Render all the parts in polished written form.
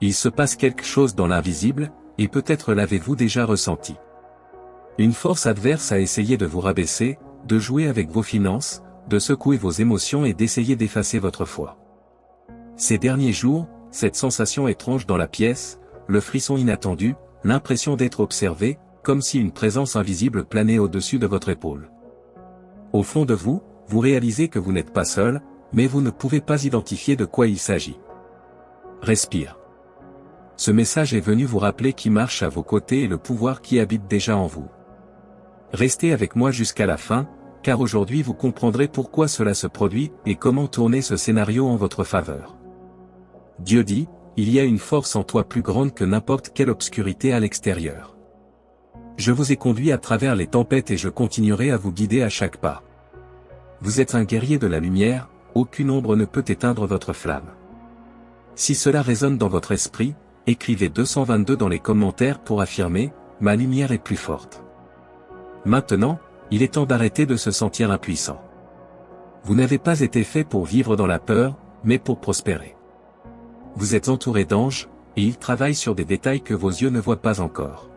Il se passe quelque chose dans l'invisible, et peut-être l'avez-vous déjà ressenti. Une force adverse a essayé de vous rabaisser, de jouer avec vos finances, de secouer vos émotions et d'essayer d'effacer votre foi. Ces derniers jours, cette sensation étrange dans la pièce, le frisson inattendu, l'impression d'être observé, comme si une présence invisible planait au-dessus de votre épaule. Au fond de vous, vous réalisez que vous n'êtes pas seul, mais vous ne pouvez pas identifier de quoi il s'agit. Respire. Ce message est venu vous rappeler qui marche à vos côtés et le pouvoir qui habite déjà en vous. Restez avec moi jusqu'à la fin, car aujourd'hui vous comprendrez pourquoi cela se produit et comment tourner ce scénario en votre faveur. Dieu dit, il y a une force en toi plus grande que n'importe quelle obscurité à l'extérieur. Je vous ai conduit à travers les tempêtes et je continuerai à vous guider à chaque pas. Vous êtes un guerrier de la lumière, aucune ombre ne peut éteindre votre flamme. Si cela résonne dans votre esprit, écrivez 222 dans les commentaires pour affirmer, ma lumière est plus forte. Maintenant, il est temps d'arrêter de se sentir impuissant. Vous n'avez pas été fait pour vivre dans la peur, mais pour prospérer. Vous êtes entouré d'anges, et ils travaillent sur des détails que vos yeux ne voient pas encore.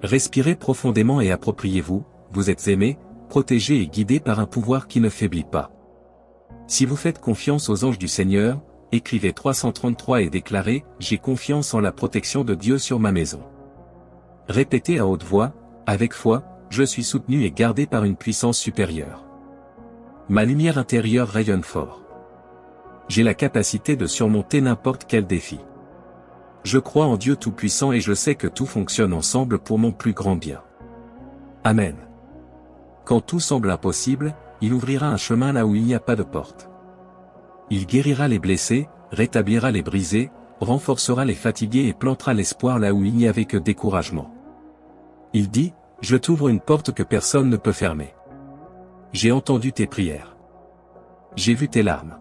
Respirez profondément et appropriez-vous, vous êtes aimé, protégé et guidé par un pouvoir qui ne faiblit pas. Si vous faites confiance aux anges du Seigneur, écrivez 333 et déclarez « J'ai confiance en la protection de Dieu sur ma maison ». Répétez à haute voix, avec foi, je suis soutenu et gardé par une puissance supérieure. Ma lumière intérieure rayonne fort. J'ai la capacité de surmonter n'importe quel défi. Je crois en Dieu Tout-Puissant et je sais que tout fonctionne ensemble pour mon plus grand bien. Amen. Quand tout semble impossible, il ouvrira un chemin là où il n'y a pas de porte. Il guérira les blessés, rétablira les brisés, renforcera les fatigués et plantera l'espoir là où il n'y avait que découragement. Il dit, je t'ouvre une porte que personne ne peut fermer. J'ai entendu tes prières. J'ai vu tes larmes.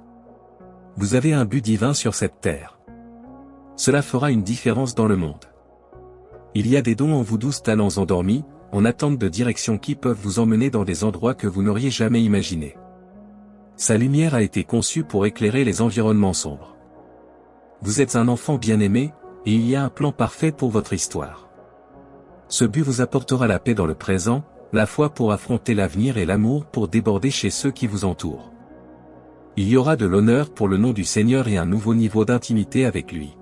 Vous avez un but divin sur cette terre. Cela fera une différence dans le monde. Il y a des dons en vous, 12 talents endormis, en attente de direction qui peuvent vous emmener dans des endroits que vous n'auriez jamais imaginés. Sa lumière a été conçue pour éclairer les environnements sombres. Vous êtes un enfant bien-aimé, et il y a un plan parfait pour votre histoire. Ce but vous apportera la paix dans le présent, la foi pour affronter l'avenir et l'amour pour déborder chez ceux qui vous entourent. Il y aura de l'honneur pour le nom du Seigneur et un nouveau niveau d'intimité avec lui.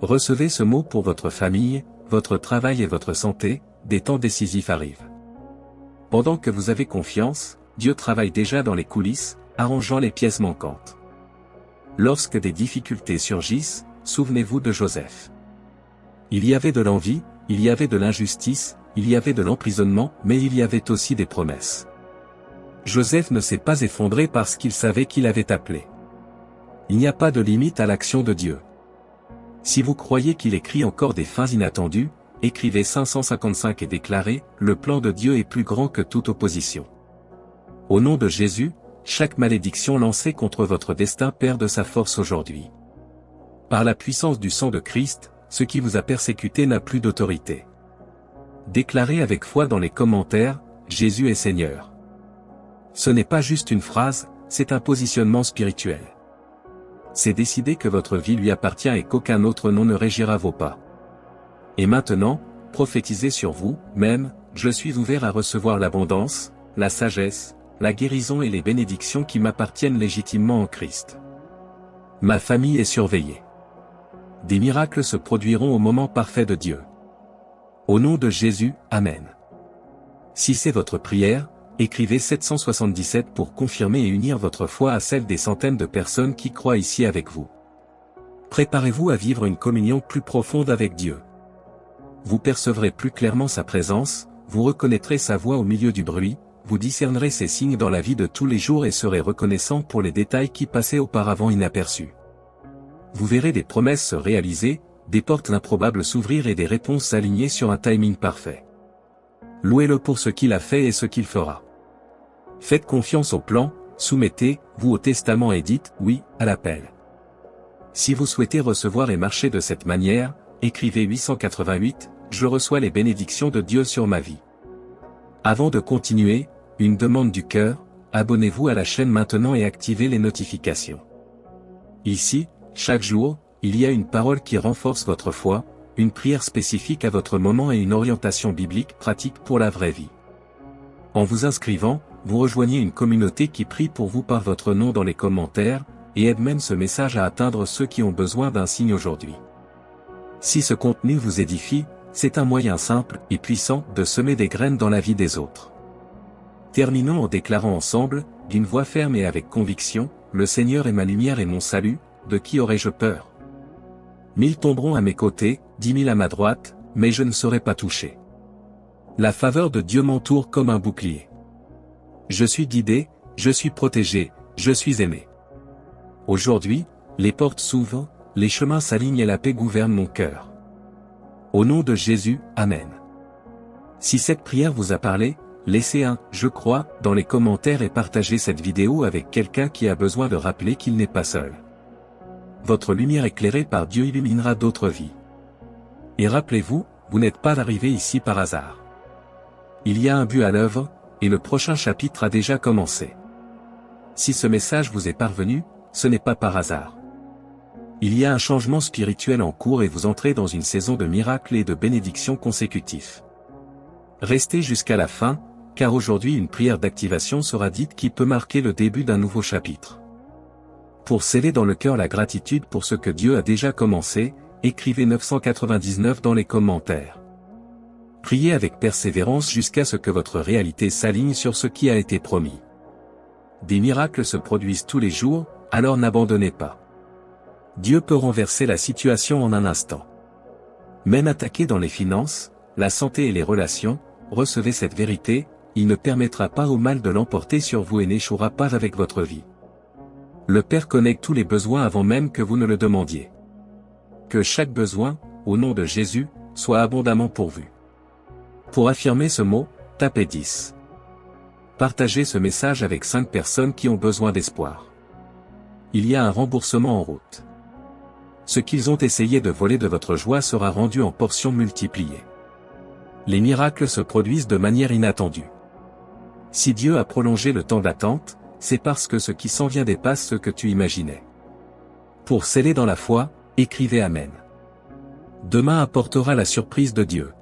Recevez ce mot pour votre famille, votre travail et votre santé, des temps décisifs arrivent. Pendant que vous avez confiance, Dieu travaille déjà dans les coulisses, arrangeant les pièces manquantes. Lorsque des difficultés surgissent, souvenez-vous de Joseph. Il y avait de l'envie, il y avait de l'injustice, il y avait de l'emprisonnement, mais il y avait aussi des promesses. Joseph ne s'est pas effondré parce qu'il savait qu'il avait appelé. Il n'y a pas de limite à l'action de Dieu. Si vous croyez qu'il écrit encore des fins inattendues, écrivez 555 et déclarez, le plan de Dieu est plus grand que toute opposition. Au nom de Jésus, chaque malédiction lancée contre votre destin perd de sa force aujourd'hui. Par la puissance du sang de Christ, ce qui vous a persécuté n'a plus d'autorité. Déclarez avec foi dans les commentaires, Jésus est Seigneur. Ce n'est pas juste une phrase, c'est un positionnement spirituel. C'est décider que votre vie lui appartient et qu'aucun autre nom ne régira vos pas. Et maintenant, prophétisez sur vous, même, je suis ouvert à recevoir l'abondance, la sagesse, la guérison et les bénédictions qui m'appartiennent légitimement en Christ. Ma famille est surveillée. Des miracles se produiront au moment parfait de Dieu. Au nom de Jésus, Amen. Si c'est votre prière, écrivez 777 pour confirmer et unir votre foi à celle des centaines de personnes qui croient ici avec vous. Préparez-vous à vivre une communion plus profonde avec Dieu. Vous percevrez plus clairement sa présence, vous reconnaîtrez sa voix au milieu du bruit, vous discernerez ses signes dans la vie de tous les jours et serez reconnaissant pour les détails qui passaient auparavant inaperçus. Vous verrez des promesses se réaliser, des portes improbables s'ouvrir et des réponses s'aligner sur un timing parfait. Louez-le pour ce qu'il a fait et ce qu'il fera. Faites confiance au plan, soumettez-vous au testament et dites « oui » à l'appel. Si vous souhaitez recevoir et marcher de cette manière, écrivez 888, je reçois les bénédictions de Dieu sur ma vie. Avant de continuer, une demande du cœur, abonnez-vous à la chaîne maintenant et activez les notifications. Ici, chaque jour, il y a une parole qui renforce votre foi, une prière spécifique à votre moment et une orientation biblique pratique pour la vraie vie. En vous inscrivant, vous rejoignez une communauté qui prie pour vous par votre nom dans les commentaires, et aide même ce message à atteindre ceux qui ont besoin d'un signe aujourd'hui. Si ce contenu vous édifie, c'est un moyen simple et puissant de semer des graines dans la vie des autres. Terminons en déclarant ensemble, d'une voix ferme et avec conviction, « Le Seigneur est ma lumière et mon salut, de qui aurais-je peur ? 1000 tomberont à mes côtés, 10 000 à ma droite, mais je ne serai pas touché. La faveur de Dieu m'entoure comme un bouclier. Je suis guidé, je suis protégé, je suis aimé. Aujourd'hui, les portes s'ouvrent, les chemins s'alignent et la paix gouverne mon cœur. Au nom de Jésus, Amen. Si cette prière vous a parlé, laissez un « Je crois » dans les commentaires et partagez cette vidéo avec quelqu'un qui a besoin de rappeler qu'il n'est pas seul. Votre lumière éclairée par Dieu illuminera d'autres vies. Et rappelez-vous, vous n'êtes pas arrivé ici par hasard. Il y a un but à l'œuvre, et le prochain chapitre a déjà commencé. Si ce message vous est parvenu, ce n'est pas par hasard. Il y a un changement spirituel en cours et vous entrez dans une saison de miracles et de bénédictions consécutifs. Restez jusqu'à la fin, car aujourd'hui une prière d'activation sera dite qui peut marquer le début d'un nouveau chapitre. Pour sceller dans le cœur la gratitude pour ce que Dieu a déjà commencé, écrivez 999 dans les commentaires. Priez avec persévérance jusqu'à ce que votre réalité s'aligne sur ce qui a été promis. Des miracles se produisent tous les jours, alors n'abandonnez pas. Dieu peut renverser la situation en un instant. Même attaqué dans les finances, la santé et les relations, recevez cette vérité, il ne permettra pas au mal de l'emporter sur vous et n'échouera pas avec votre vie. Le Père connaît tous les besoins avant même que vous ne le demandiez. Que chaque besoin, au nom de Jésus, soit abondamment pourvu. Pour affirmer ce mot, tapez 10. Partagez ce message avec 5 personnes qui ont besoin d'espoir. Il y a un remboursement en route. Ce qu'ils ont essayé de voler de votre joie sera rendu en portions multipliées. Les miracles se produisent de manière inattendue. Si Dieu a prolongé le temps d'attente, c'est parce que ce qui s'en vient dépasse ce que tu imaginais. Pour sceller dans la foi, écrivez Amen. Demain apportera la surprise de Dieu.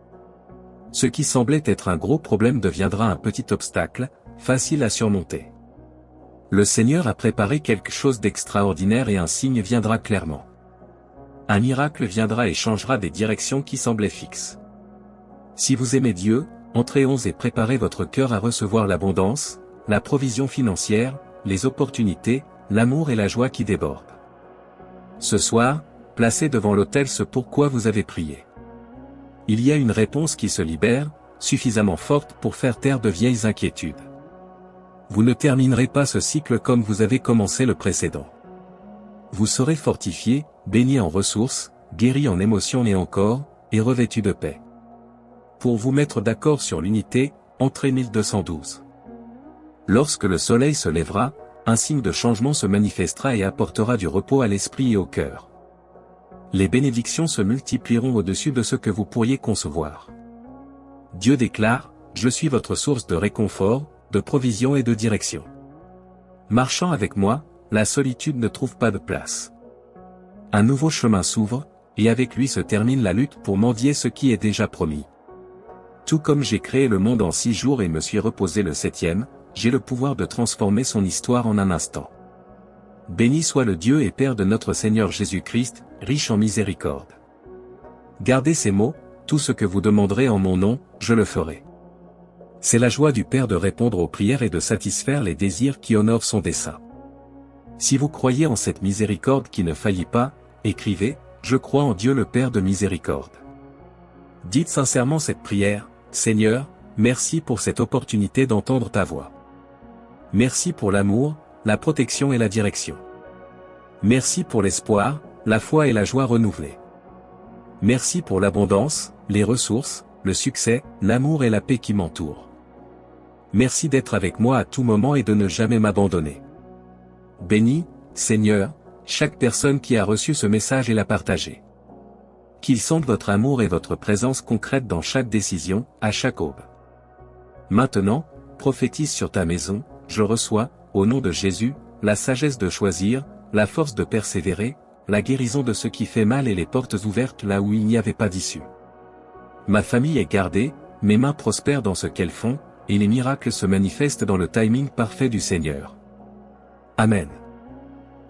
Ce qui semblait être un gros problème deviendra un petit obstacle, facile à surmonter. Le Seigneur a préparé quelque chose d'extraordinaire et un signe viendra clairement. Un miracle viendra et changera des directions qui semblaient fixes. Si vous aimez Dieu, entrez et préparez votre cœur à recevoir l'abondance, la provision financière, les opportunités, l'amour et la joie qui débordent. Ce soir, placez devant l'autel ce pourquoi vous avez prié. Il y a une réponse qui se libère, suffisamment forte pour faire taire de vieilles inquiétudes. Vous ne terminerez pas ce cycle comme vous avez commencé le précédent. Vous serez fortifié, béni en ressources, guéri en émotions et encore, et revêtu de paix. Pour vous mettre d'accord sur l'unité, entrez 1212. Lorsque le soleil se lèvera, un signe de changement se manifestera et apportera du repos à l'esprit et au cœur. Les bénédictions se multiplieront au-dessus de ce que vous pourriez concevoir. Dieu déclare, « Je suis votre source de réconfort, de provision et de direction. Marchant avec moi, la solitude ne trouve pas de place. Un nouveau chemin s'ouvre, et avec lui se termine la lutte pour mendier ce qui est déjà promis. Tout comme j'ai créé le monde en 6 jours et me suis reposé le 7e, j'ai le pouvoir de transformer son histoire en un instant. Béni soit le Dieu et Père de notre Seigneur Jésus-Christ, riche en miséricorde. Gardez ces mots, tout ce que vous demanderez en mon nom, je le ferai. C'est la joie du Père de répondre aux prières et de satisfaire les désirs qui honorent son dessein. Si vous croyez en cette miséricorde qui ne faillit pas, écrivez, je crois en Dieu le Père de miséricorde. Dites sincèrement cette prière, Seigneur, merci pour cette opportunité d'entendre ta voix. Merci pour l'amour, la protection et la direction. Merci pour l'espoir, la foi et la joie renouvelée. Merci pour l'abondance, les ressources, le succès, l'amour et la paix qui m'entourent. Merci d'être avec moi à tout moment et de ne jamais m'abandonner. Bénis, Seigneur, chaque personne qui a reçu ce message et l'a partagé. Qu'il sente votre amour et votre présence concrète dans chaque décision, à chaque aube. Maintenant, prophétise sur ta maison, je reçois, au nom de Jésus, la sagesse de choisir, la force de persévérer, la guérison de ce qui fait mal et les portes ouvertes là où il n'y avait pas d'issue. Ma famille est gardée, mes mains prospèrent dans ce qu'elles font, et les miracles se manifestent dans le timing parfait du Seigneur. Amen.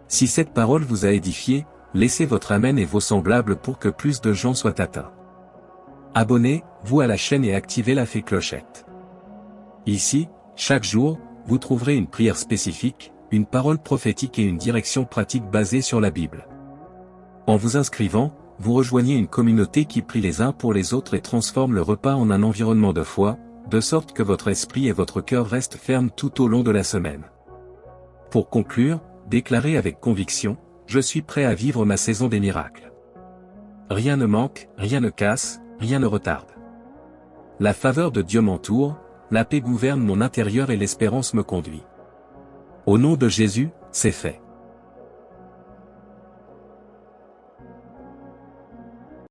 Si cette parole vous a édifié, laissez votre Amen et vos semblables pour que plus de gens soient atteints. Abonnez-vous à la chaîne et activez la clochette. Ici, chaque jour, vous trouverez une prière spécifique, une parole prophétique et une direction pratique basée sur la Bible. En vous inscrivant, vous rejoignez une communauté qui prie les uns pour les autres et transforme le repas en un environnement de foi, de sorte que votre esprit et votre cœur restent fermes tout au long de la semaine. Pour conclure, déclarez avec conviction, je suis prêt à vivre ma saison des miracles. Rien ne manque, rien ne casse, rien ne retarde. La faveur de Dieu m'entoure, la paix gouverne mon intérieur et l'espérance me conduit. Au nom de Jésus, c'est fait.